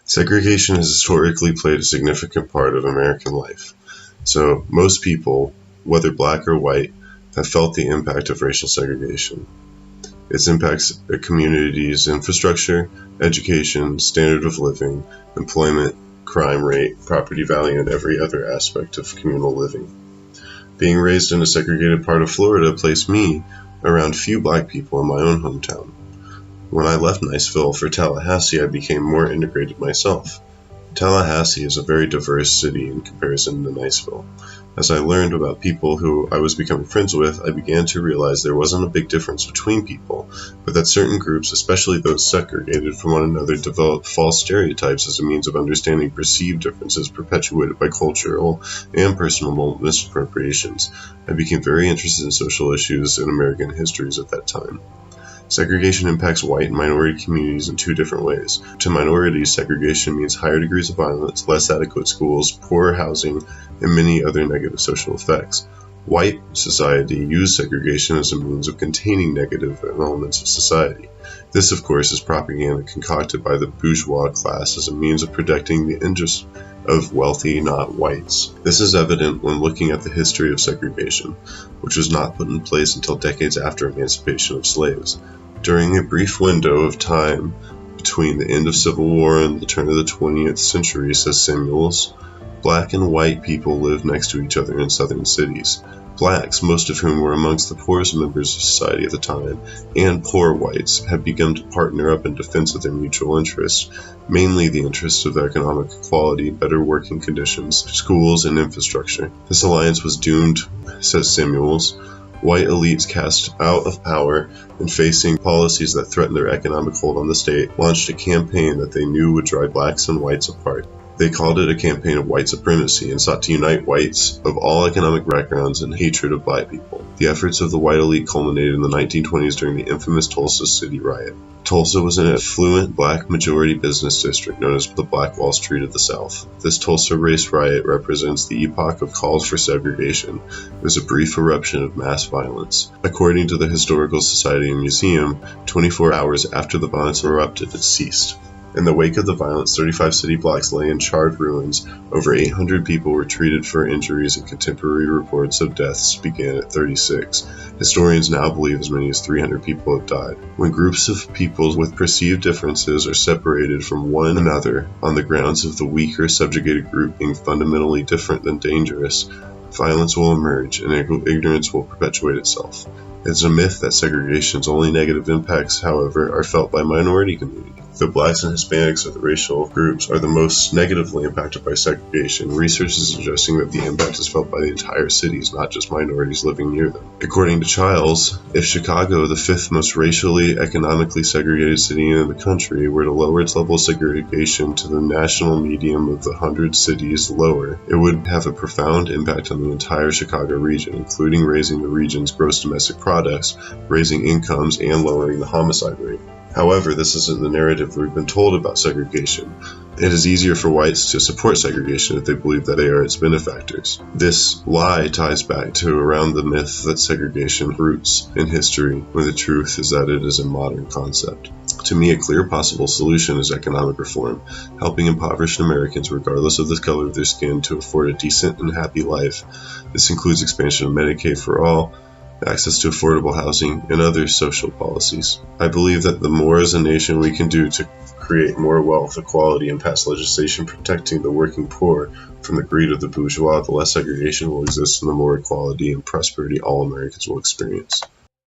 Segregation has historically played a significant part of American life. So most people, whether black or white, have felt the impact of racial segregation. Its impacts a community's infrastructure, education, standard of living, employment, crime rate, property value, and every other aspect of communal living. Being raised in a segregated part of Florida placed me around few black people in my own hometown. When I left Niceville for Tallahassee, I became more integrated myself. Tallahassee is a very diverse city in comparison to Niceville. As I learned about people who I was becoming friends with, I began to realize there wasn't a big difference between people, but that certain groups, especially those segregated from one another, developed false stereotypes as a means of understanding perceived differences perpetuated by cultural and personal misappropriations. I became very interested in social issues in American histories at that time. Segregation impacts white and minority communities in two different ways. To minorities, segregation means higher degrees of violence, less adequate schools, poorer housing, and many other negative social effects. White society used segregation as a means of containing negative elements of society. This, of course, is propaganda concocted by the bourgeois class as a means of protecting the interests of wealthy, not whites. This is evident when looking at the history of segregation, which was not put in place until decades after emancipation of slaves. During a brief window of time between the end of Civil War and the turn of the 20th century, says Samuels, black and white people lived next to each other in southern cities. Blacks, most of whom were amongst the poorest members of society at the time, and poor whites had begun to partner up in defense of their mutual interests, mainly the interests of economic equality, better working conditions, schools, and infrastructure. This alliance was doomed, says Samuels. White elites cast out of power and facing policies that threatened their economic hold on the state, launched a campaign that they knew would drive blacks and whites apart. They called it a campaign of white supremacy and sought to unite whites of all economic backgrounds in hatred of black people. The efforts of the white elite culminated in the 1920s during the infamous Tulsa City Riot. Tulsa was an affluent black majority business district known as the Black Wall Street of the South. This Tulsa race riot represents the epoch of calls for segregation. It was a brief eruption of mass violence. According to the Historical Society and Museum, 24 hours after the violence erupted, it ceased. In the wake of the violence, 35 city blocks lay in charred ruins. Over 800 people were treated for injuries, and contemporary reports of deaths began at 36. Historians now believe as many as 300 people have died. When groups of people with perceived differences are separated from one another on the grounds of the weaker subjugated group being fundamentally different than dangerous, violence will emerge and ignorance will perpetuate itself. It's a myth that segregation's only negative impacts, however, are felt by minority communities. Though blacks and Hispanics, or the racial groups, are the most negatively impacted by segregation, research is suggesting that the impact is felt by the entire cities, not just minorities living near them. According to Childs, if Chicago, the fifth most racially, economically segregated city in the country, were to lower its level of segregation to the national median of the 100 cities lower, it would have a profound impact on the entire Chicago region, including raising the region's gross domestic products, raising incomes, and lowering the homicide rate. However, this isn't the narrative we've been told about segregation. It is easier for whites to support segregation if they believe that they are its benefactors. This lie ties back to around the myth that segregation roots in history, when the truth is that it is a modern concept. To me, a clear possible solution is economic reform, helping impoverished Americans, regardless of the color of their skin, to afford a decent and happy life. This includes expansion of Medicaid for all, access to affordable housing, and other social policies. I believe that the more as a nation we can do to create more wealth equality and pass legislation protecting the working poor from the greed of the bourgeois, the less segregation will exist and the more equality and prosperity all Americans will experience.